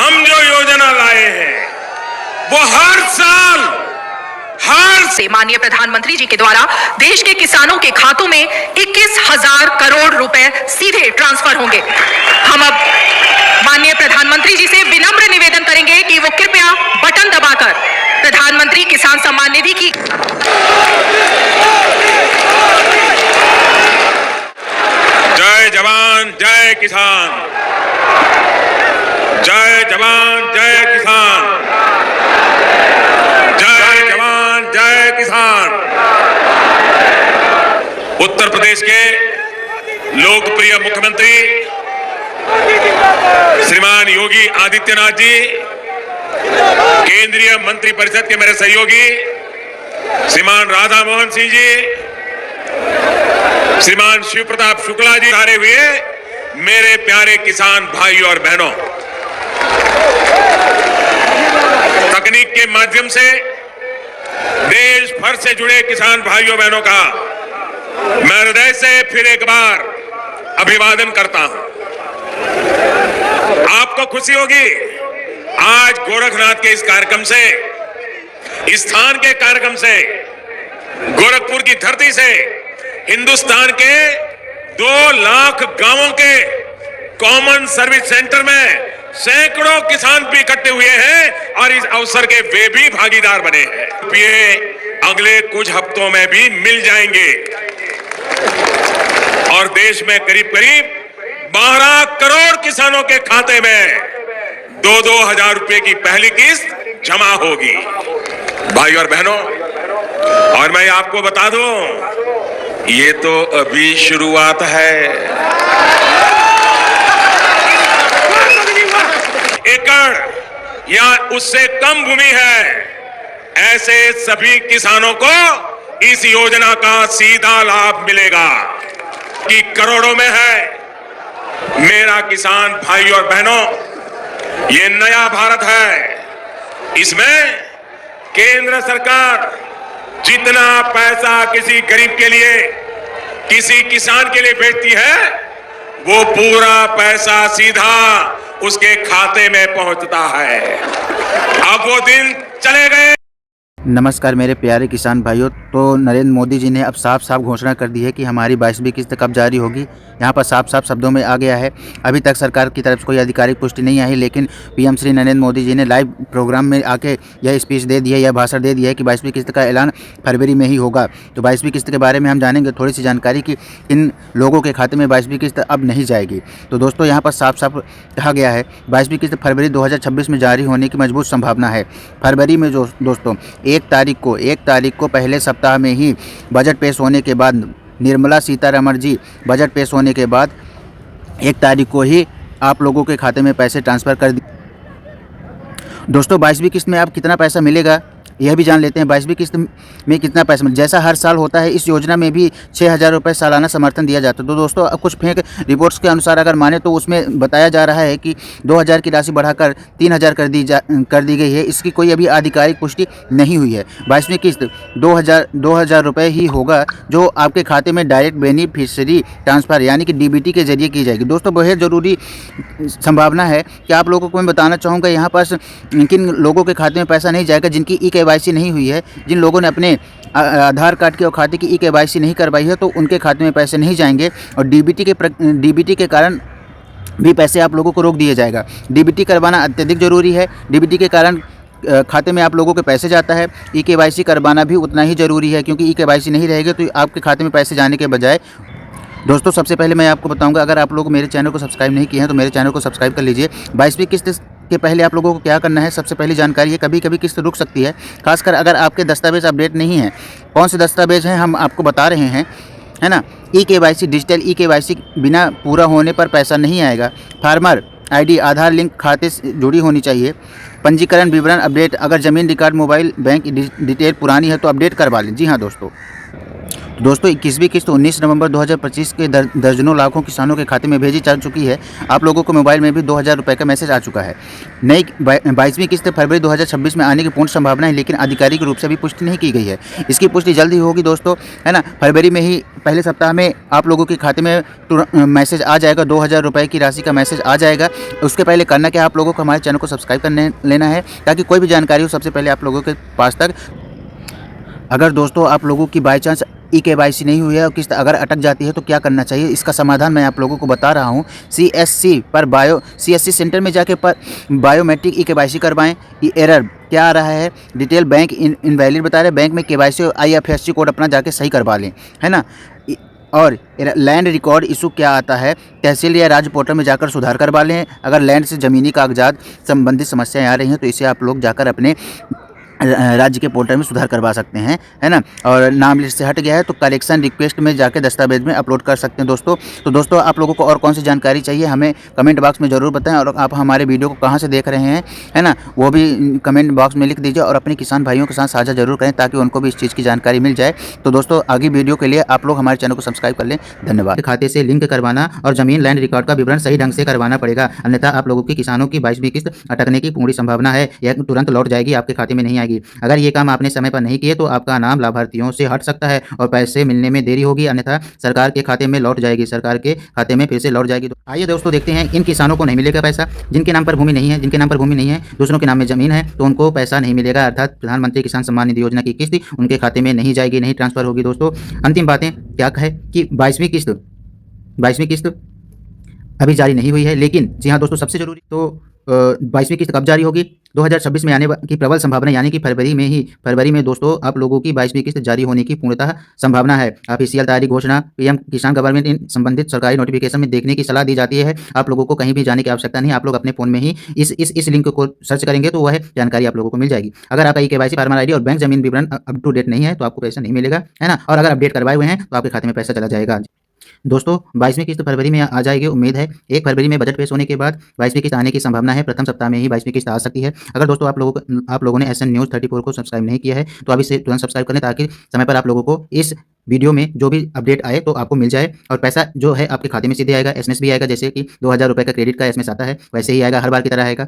हम जो योजना लाए हैं वो हर से माननीय प्रधानमंत्री जी के द्वारा देश के किसानों के खातों में 21,000 करोड़ रुपए सीधे ट्रांसफर होंगे। हम अब माननीय प्रधानमंत्री जी से विनम्र निवेदन करेंगे कि वो कृपया बटन दबाकर प्रधानमंत्री किसान सम्मान निधि की जय जवान जय किसान, जय जवान जय किसान, जय जवान जय किसान। उत्तर प्रदेश के लोकप्रिय मुख्यमंत्री श्रीमान योगी आदित्यनाथ जी, केंद्रीय मंत्रिपरिषद के मेरे सहयोगी श्रीमान राधा मोहन सिंह जी, श्रीमान शिव प्रताप शुक्ला जी, हारे हुए मेरे प्यारे किसान भाई और बहनों, तकनीक के माध्यम से देश भर से जुड़े किसान भाइयों बहनों का मैं हृदय से फिर एक बार अभिवादन करता हूं। आपको खुशी होगी आज गोरखनाथ के इस कार्यक्रम से, इस स्थान के कार्यक्रम से, गोरखपुर की धरती से हिंदुस्तान के 2 लाख गांवों के कॉमन सर्विस सेंटर में सैकड़ों किसान भी इकट्ठे हुए हैं और इस अवसर के वे भी भागीदार बने हैं। ये अगले कुछ हफ्तों में भी मिल जाएंगे और देश में करीब करीब 12 करोड़ किसानों के खाते में 2-2 हजार रुपए की पहली किस्त जमा होगी। भाई और बहनों, और मैं आपको बता दूं, ये तो अभी शुरुआत है। एकड़ या उससे कम भूमि है, ऐसे सभी किसानों को इस योजना का सीधा लाभ मिलेगा कि करोड़ों में है। मेरा किसान भाई और बहनों, ये नया भारत है। इसमें केंद्र सरकार जितना पैसा किसी गरीब के लिए, किसी किसान के लिए भेजती है, वो पूरा पैसा सीधा उसके खाते में पहुंचता है। अब वो दिन चले गए। नमस्कार मेरे प्यारे किसान भाइयों। तो नरेंद्र मोदी जी ने अब साफ साफ घोषणा कर दी है कि हमारी 22वीं किस्त कब जारी होगी। यहाँ पर साफ साफ शब्दों में आ गया है। अभी तक सरकार की तरफ से कोई आधिकारिक पुष्टि नहीं आई, लेकिन पीएम श्री नरेंद्र मोदी जी ने लाइव प्रोग्राम में आके यह स्पीच दे दी है, यह भाषण दे दिया है कि 22वीं किस्त का ऐलान फरवरी में ही होगा। तो 22वीं किस्त के बारे में हम जानेंगे थोड़ी सी जानकारी कि इन लोगों के खाते में 22वीं किस्त अब नहीं जाएगी। तो दोस्तों यहाँ पर साफ साफ कहा गया है 22वीं किस्त फरवरी 2026 में जारी होने की मजबूत संभावना है। फरवरी में जो दोस्तों 1 तारीख को पहले सप्ताह में ही बजट पेश होने के बाद, निर्मला सीतारमण जी बजट पेश होने के बाद 1 तारीख को ही आप लोगों के खाते में पैसे ट्रांसफ़र कर दिए। दोस्तों 22वीं किस्त में अब कितना पैसा मिलेगा यह भी जान लेते हैं। 22वीं किस्त में कितना पैसा मिले, जैसा हर साल होता है इस योजना में भी 6,000 रुपये सालाना समर्थन दिया जाता है। तो दोस्तों अब कुछ फेक रिपोर्ट्स के अनुसार अगर माने तो उसमें बताया जा रहा है कि 2,000 की राशि बढ़ाकर 3,000 कर दी गई है। इसकी कोई अभी आधिकारिक पुष्टि नहीं हुई है। 22वीं किस्त 2,000 रुपये ही होगा जो आपके खाते में डायरेक्ट बेनिफिशियरी ट्रांसफ़र यानी कि DBT के जरिए की जाएगी। दोस्तों बहुत ज़रूरी संभावना है कि आप लोगों को मैं बताना चाहूँगा यहाँ पर किन लोगों के खाते में पैसा नहीं जाएगा, जिनकी KYC नहीं हुई है, जिन लोगों ने अपने आधार कार्ड के और खाते की KYC नहीं करवाई है, तो उनके खाते में पैसे नहीं जाएंगे और DBT के कारण भी पैसे आप लोगों को रोक दिया जाएगा। DBT करवाना अत्यधिक ज़रूरी है। DBT के कारण खाते में आप लोगों के पैसे जाता है। KYC करवाना भी उतना ही ज़रूरी है, क्योंकि KYC नहीं रहेगी तो आपके खाते में पैसे जाने के बजाय। दोस्तों सबसे पहले मैं आपको बताऊंगा, अगर आप लोग मेरे चैनल को सब्सक्राइब नहीं किए हैं तो मेरे चैनल को सब्सक्राइब कर लीजिए। 22वीं किस्त के पहले आप लोगों को क्या करना है, सबसे पहली जानकारी है कभी कभी किस्त रुक सकती है, खासकर अगर आपके दस्तावेज अपडेट नहीं है। कौन से दस्तावेज हैं हम आपको बता रहे हैं, है ना। KYC, डिजिटल KYC बिना पूरा होने पर पैसा नहीं आएगा। फार्मर ID, आधार लिंक खाते से जुड़ी होनी चाहिए। पंजीकरण विवरण अपडेट, अगर ज़मीन रिकॉर्ड, मोबाइल बैंक डिटेल पुरानी है तो अपडेट करवा लें। जी हाँ दोस्तों, तो दोस्तों 21वीं किस्त 19 नवंबर 2025 के दर्जनों लाखों किसानों के खाते में भेजी जा चुकी है। आप लोगों को मोबाइल में भी 2000 रुपये का मैसेज आ चुका है। नई 22वीं किस्त फरवरी 2026 में आने की पूर्ण संभावना है, लेकिन आधिकारिक रूप से अभी पुष्टि नहीं की गई है। इसकी पुष्टि जल्द ही होगी दोस्तों, है ना। फरवरी में ही पहले सप्ताह में आप लोगों के खाते में मैसेज आ जाएगा, 2000 रुपये की राशि का मैसेज आ जाएगा। उसके पहले करना क्या, आप लोगों को हमारे चैनल को सब्सक्राइब करने लेना है, ताकि कोई भी जानकारी हो सबसे पहले आप लोगों के पास तक। अगर दोस्तों आप लोगों की बाई चांस KYC नहीं हुई है और किस्त अगर अटक जाती है तो क्या करना चाहिए, इसका समाधान मैं आप लोगों को बता रहा हूँ। CSC सेंटर में जाके बायोमेट्रिक KYC करवाएं। ये एरर क्या आ रहा है, डिटेल बैंक इनवैलिड बता रहे हैं, बैंक में KYC और IFSC कोड अपना जाके सही करवा लें, है ना। और लैंड रिकॉर्ड इशू क्या आता है, तहसील या राज्य पोर्टल में जाकर सुधार करवा लें। अगर लैंड से ज़मीनी कागजात संबंधित समस्याएं आ रही हैं तो इसे आप लोग जाकर अपने राज्य के पोर्टल में सुधार करवा सकते हैं, है ना। और नाम लिस्ट से हट गया है तो कलेक्शन रिक्वेस्ट में जाके दस्तावेज में अपलोड कर सकते हैं दोस्तों। तो दोस्तों आप लोगों को और कौन सी जानकारी चाहिए हमें कमेंट बॉक्स में ज़रूर बताएं, और आप हमारे वीडियो को कहाँ से देख रहे हैं, है ना, वो भी कमेंट बॉक्स में लिख दीजिए, और अपने किसान भाइयों के साथ साझा जरूर करें ताकि उनको भी इस चीज़ की जानकारी मिल जाए। तो दोस्तों आगे वीडियो के लिए आप लोग हमारे चैनल को सब्सक्राइब कर लें। धन्यवाद। खाते से लिंक करवाना और जमीन लैंड रिकॉर्ड का विवरण सही ढंग से करवाना पड़ेगा, अन्यथा आप लोगों के किसानों की 22वीं किस्त अटकने की पूरी संभावना है। यह तुरंत लौट जाएगी, आपके खाते में नहीं आएगी। अगर ये काम आपने समय पर नहीं किए तो आपका नाम लाभार्थियों से हट सकता है और पैसे मिलने में देरी होगी, अन्यथा सरकार के खाते में लौट जाएगी, सरकार के खाते में फिर से लौट जाएगी। तो आइए दोस्तों देखते हैं इन किसानों को नहीं मिलेगा पैसा जिनके नाम पर भूमि नहीं है। जिनके नाम पर भूमि नहीं है, दूसरों के नाम में जमीन है, तो उनको पैसा नहीं मिलेगा, अर्थात प्रधानमंत्री किसान सम्मान निधि योजना की किस्त उनके खाते में नहीं जाएगी, नहीं ट्रांसफर होगी। दोस्तों अंतिम बातें क्या है कि 22वीं किस्त अभी जारी नहीं हुई है, लेकिन जी हाँ दोस्तों सबसे जरूरी तो 22वीं किस्त कब जारी होगी, 2026 में आने की प्रबल संभावना, यानी कि फरवरी में दोस्तों आप लोगों की 22वीं किस्त जारी होने की पूर्णतः संभावना है। ऑफिशियल तारीख घोषणा PM किसान गवर्नमेंट इन संबंधित सरकारी नोटिफिकेशन में देखने की सलाह दी जाती है। आप लोगों को कहीं भी जाने की आवश्यकता नहीं, आप लोग अपने फोन में ही इस लिंक को सर्च करेंगे तो वह जानकारी आप लोगों को मिल जाएगी। अगर आपका KYC फार्मर ID और बैंक जमीन विवरण अप टू डेट नहीं है तो आपको पैसा नहीं मिलेगा, है ना। और अगर अपडेट करवाए हुए हैं तो आपके खाते में पैसा चला जाएगा। दोस्तों 22वीं किस्त फरवरी में आ जाएगी, उम्मीद है 1 फरवरी में बजट पेश होने के बाद 22वीं किस्त आने की संभावना है। प्रथम सप्ताह में ही 22वीं किस्त आ सकती है। अगर दोस्तों आप लोगों ने SN News 34 को सब्सक्राइब नहीं किया है तो अभी से तुरंत सब्सक्राइब करें, ताकि समय पर आप लोगों को इस वीडियो में जो भी अपडेट आए तो आपको मिल जाए, और पैसा जो है आपके खाते में सीधे आएगा। SMS भी आएगा, जैसे कि 2000 रुपये का क्रेडिट का SMS आता है वैसे ही आएगा, हर बार की तरह आएगा।